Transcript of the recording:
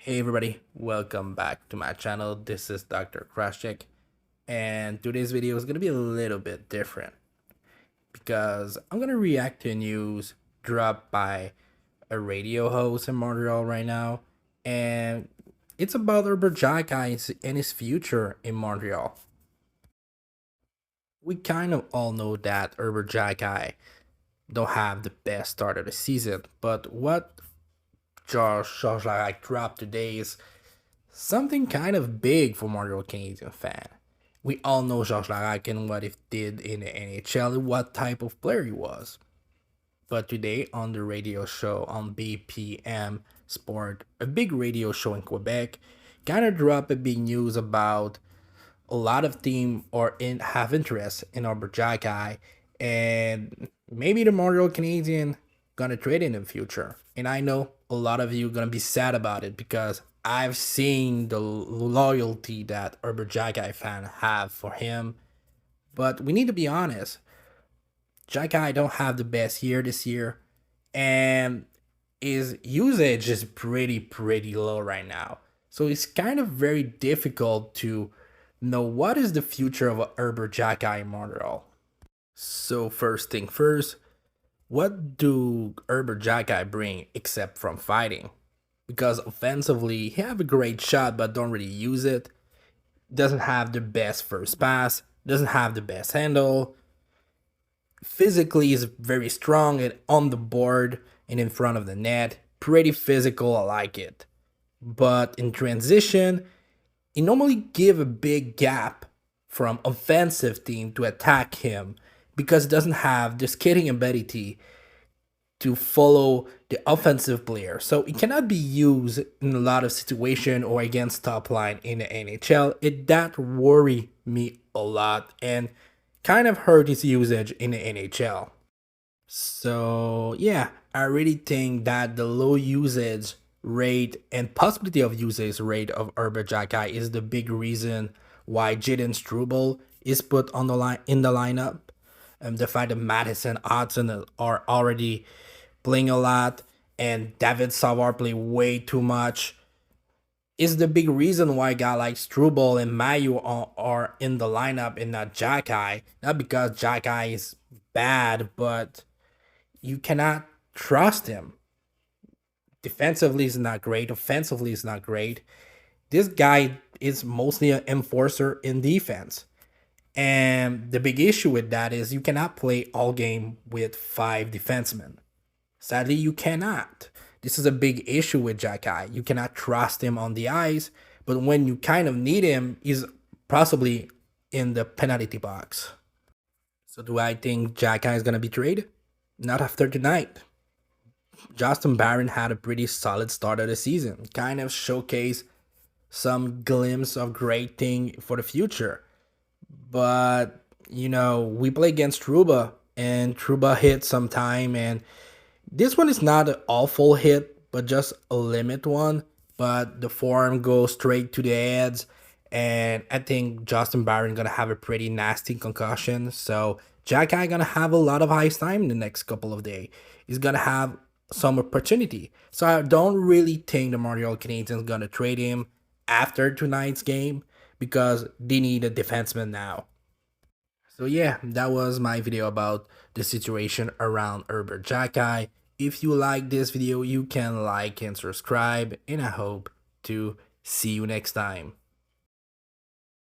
Hey everybody, welcome back to my channel. This is Dr. Xhekaj, and today's video is going to be a little bit different because I'm going to react to news dropped by a radio host in Montreal right now, and it's about Xhekaj and his future in Montreal. We kind of all know that Xhekaj don't have the best start of the season, but what Xhekaj dropped today is something kind of big for Montreal Canadiens fan. We all know Xhekaj and what he did in the NHL and what type of player he was. But today on the radio show on BPM Sport, a big radio show in Quebec, kind of dropped a big news about a lot of team have interest in Xhekaj, and maybe the Montreal Canadiens gonna trade in the future. And I know a lot of you gonna be sad about it because I've seen the loyalty that Xhekaj fan have for him. But we need to be honest. Xhekaj don't have the best year this year, and his usage is pretty low right now. So it's kind of very difficult to know what is the future of Xhekaj in Montreal. So first thing first, what do Xhekaj bring except from fighting? Because offensively, he have a great shot but don't really use it. Doesn't have the best first pass, doesn't have the best handle. Physically is very strong and on the board and in front of the net. Pretty physical, I like it. But in transition, he normally give a big gap from offensive team to attack him because it doesn't have the skating ability to follow the offensive player. So it cannot be used in a lot of situation or against top line in the NHL. That worry me a lot and kind of hurt his usage in the NHL. So yeah, I really think that the low usage rate and possibility of usage rate of Xhekaj is the big reason why Jaden Struble is put on the line in the lineup. The fact that Madison Hudson are already playing a lot and David Savard play way too much is the big reason why a guy like Struble and Mayu are in the lineup and not Xhekaj. Not because Xhekaj is bad, but you cannot trust him. Defensively is not great. Offensively is not great. This guy is mostly an enforcer in defense. And the big issue with that is you cannot play all game with 5 defensemen. Sadly, you cannot. This is a big issue with Xhekaj. You cannot trust him on the ice, but when you kind of need him, he's possibly in the penalty box. So do I think Xhekaj is going to be traded? Not after tonight. Justin Barron had a pretty solid start of the season. Kind of showcased some glimpse of great thing for the future. But, we play against Trouba, and Trouba hit sometime, and this one is not an awful hit, but just a limit one. But the form goes straight to the heads, and I think Justin Barron gonna have a pretty nasty concussion. So Xhekaj gonna have a lot of ice time in the next couple of days. He's gonna have some opportunity. So I don't really think the Montreal Canadiens gonna trade him after tonight's game because they need a defenseman now. So yeah, that was my video about the situation around Xhekaj. If you like this video, you can like and subscribe, and I hope to see you next time.